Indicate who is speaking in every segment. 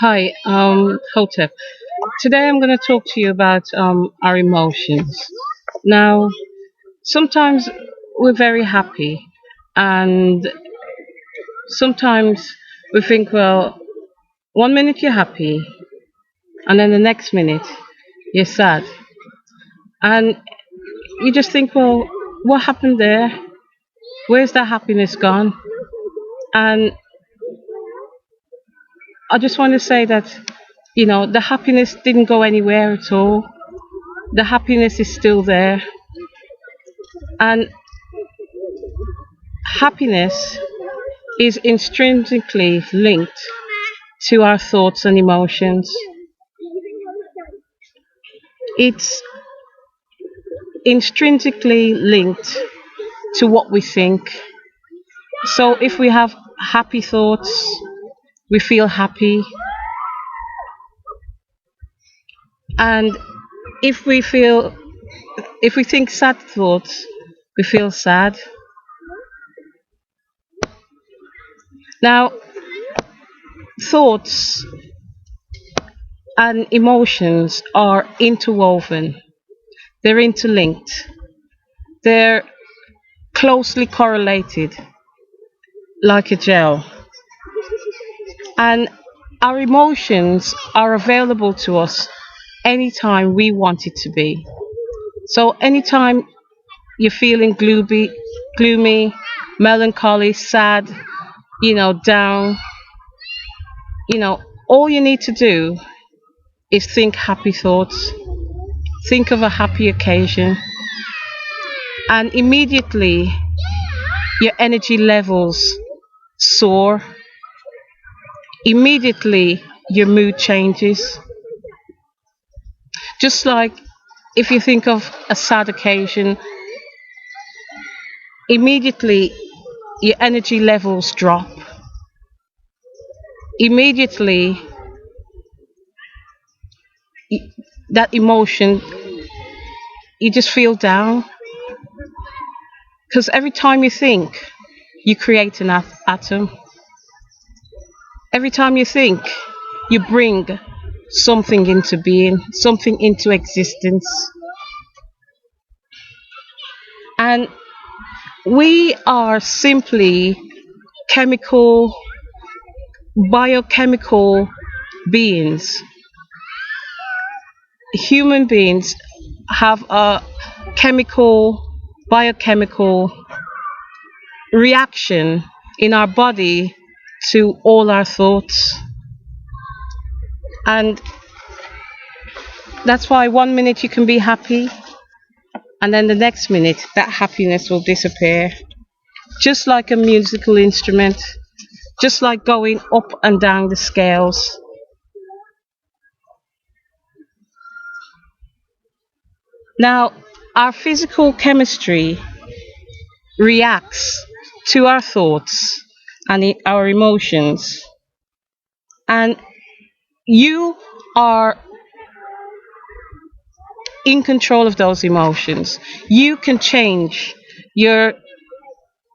Speaker 1: Hi, Hotep. Today I'm going to talk to you about our emotions. Now, sometimes we're very happy, and sometimes we think, well, 1 minute you're happy, and then the next minute you're sad. And you just think, well, what happened there? Where's that happiness gone? And I just want to say that, the happiness didn't go anywhere at all. The happiness is still there. And happiness is intrinsically linked to our thoughts and emotions. It's intrinsically linked to what we think. So if we have happy thoughts, we feel happy. And if we feel if we think sad thoughts, we feel sad. Now, thoughts and emotions are interwoven. They're interlinked. They're closely correlated like a gel. And our emotions are available to us anytime we want it to be. So anytime you're feeling gloomy, melancholy, sad, down, you know, all you need to do is think happy thoughts, think of a happy occasion, and immediately your energy levels soar. Immediately your mood changes. Just like if you think of a sad occasion, immediately your energy levels drop. Immediately that emotion, you just feel down. Because every time you think, you create an atom. Every time you think, you bring something into being, something into existence. And we are simply chemical, biochemical beings. Human beings have a biochemical reaction in our body to all our thoughts. And that's why 1 minute you can be happy, and then the next minute that happiness will disappear. Just like a musical instrument, just like going up and down the scales. Now, our physical chemistry reacts to our thoughts and our emotions. And you are in control of those emotions. You can change your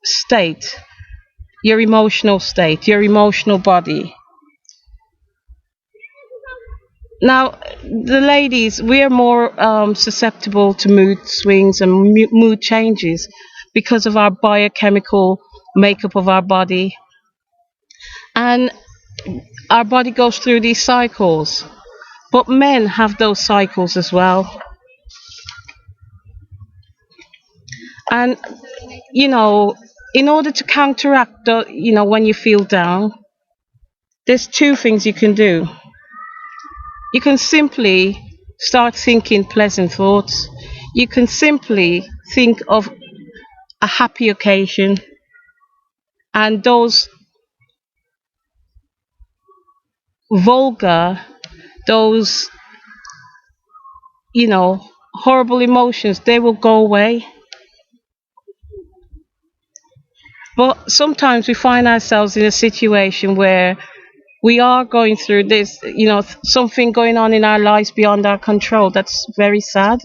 Speaker 1: state, your emotional state, your emotional body. Now, the ladies, we are more susceptible to mood swings and mood changes because of our biochemical makeup of our body. And our body goes through these cycles. But men have those cycles as well. And, in order to counteract, when you feel down, there's two things you can do. You can simply start thinking pleasant thoughts. You can simply think of a happy occasion, and those vulgar, those, horrible emotions, they will go away. But sometimes we find ourselves in a situation where we are going through this, something going on in our lives beyond our control. That's very sad.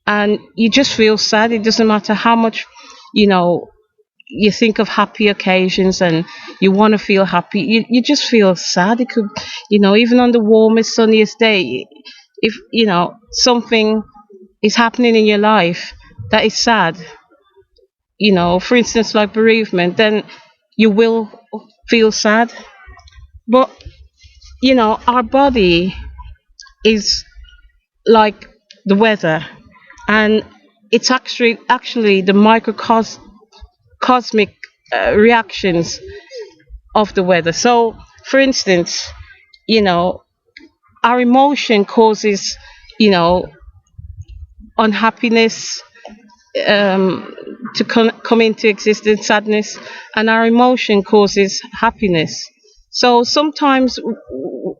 Speaker 1: And you just feel sad. It doesn't matter how much, you know, you think of happy occasions and you want to feel happy, you just feel sad. It could, even on the warmest, sunniest day, if something is happening in your life that is sad, for instance, like bereavement, then you will feel sad. But our body is like the weather, and it's actually the cosmic reactions of the weather. So, for instance, you know, our emotion causes, you know, unhappiness to come into existence, sadness, and our emotion causes happiness. So sometimes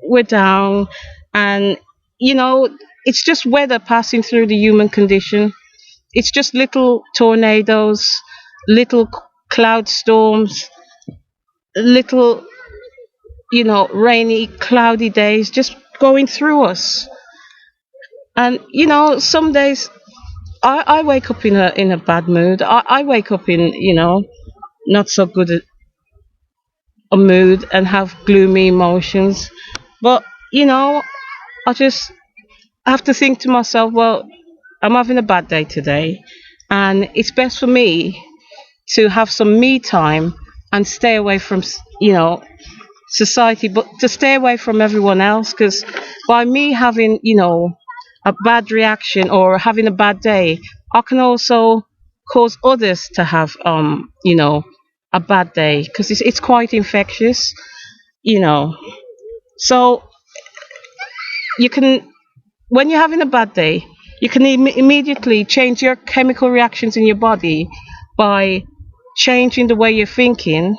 Speaker 1: we're down, and you know, it's just weather passing through the human condition. It's just little tornadoes, little cloud storms, little, rainy, cloudy days just going through us. And some days I wake up in a bad mood. I wake up in not so good a mood and have gloomy emotions. But I just have to think to myself, well, I'm having a bad day today, and it's best for me to have some me time and stay away from society, but to stay away from everyone else, because by me having a bad reaction or having a bad day, I can also cause others to have a bad day, because it's quite infectious, so you can, when you're having a bad day, you can immediately change your chemical reactions in your body by changing the way you're thinking,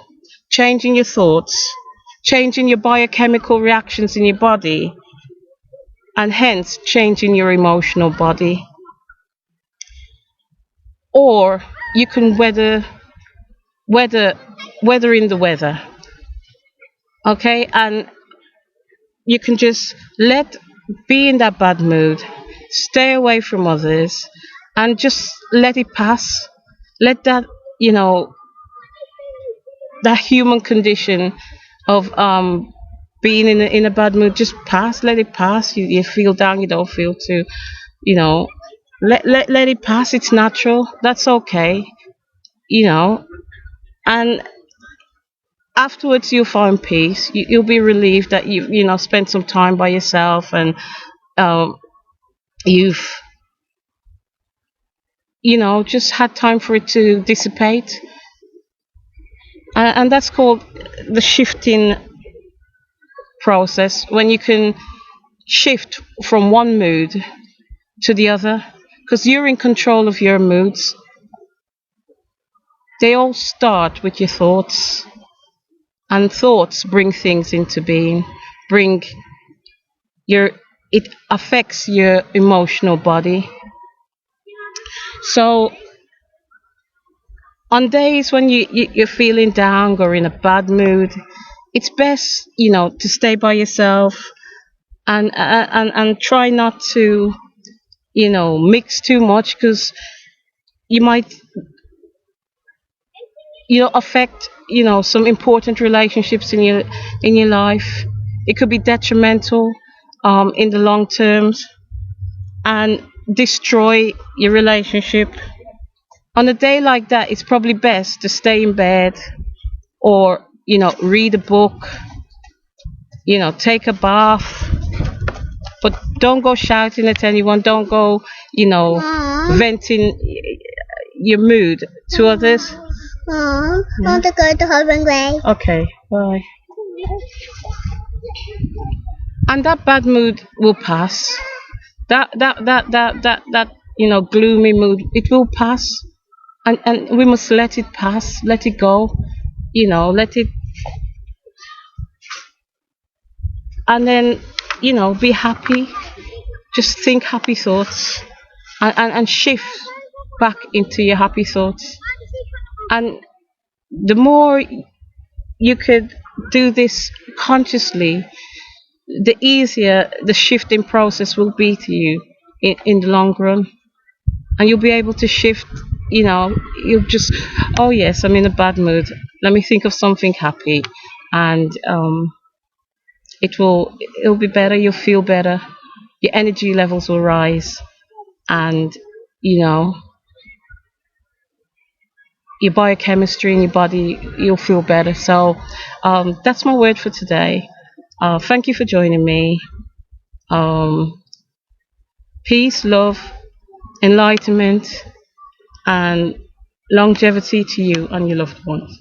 Speaker 1: changing your thoughts, changing your biochemical reactions in your body, and hence changing your emotional body. Or you can weather in the weather, okay, and you can just be in that bad mood, stay away from others, and just let it pass. Let that that human condition of being in a bad mood just pass. Let it pass. You feel down, you don't feel too, you know let it pass. It's natural. That's okay. And afterwards you'll find peace. You'll be relieved that you spent some time by yourself, and um, you've just had time for it to dissipate. And that's called the shifting process, when you can shift from one mood to the other, because you're in control of your moods. They all start with your thoughts, and thoughts bring things into being, bring your it affects your emotional body. So on days when you're feeling down or in a bad mood, it's best to stay by yourself, and try not to mix too much, because you might affect some important relationships in your life. It could be detrimental in the long terms, and destroy your relationship. On a day like that, it's probably best to stay in bed, or read a book, take a bath, but don't go shouting at anyone. Don't go venting your mood to others.
Speaker 2: I want to go to Holborn Way.
Speaker 1: Okay, bye. And that bad mood will pass. That gloomy mood, it will pass, and we must let it pass, let it go, let it, and then be happy. Just think happy thoughts, and shift back into your happy thoughts. And the more you could do this consciously, the easier the shifting process will be to you in the long run, and you'll be able to shift you'll just, oh yes, I'm in a bad mood. Let me think of something happy, and it'll be better. You'll feel better. Your energy levels will rise, and you know your biochemistry in your body, you'll feel better. So that's my word for today. Thank you for joining me. Um, Peace, love, enlightenment, and longevity to you and your loved ones.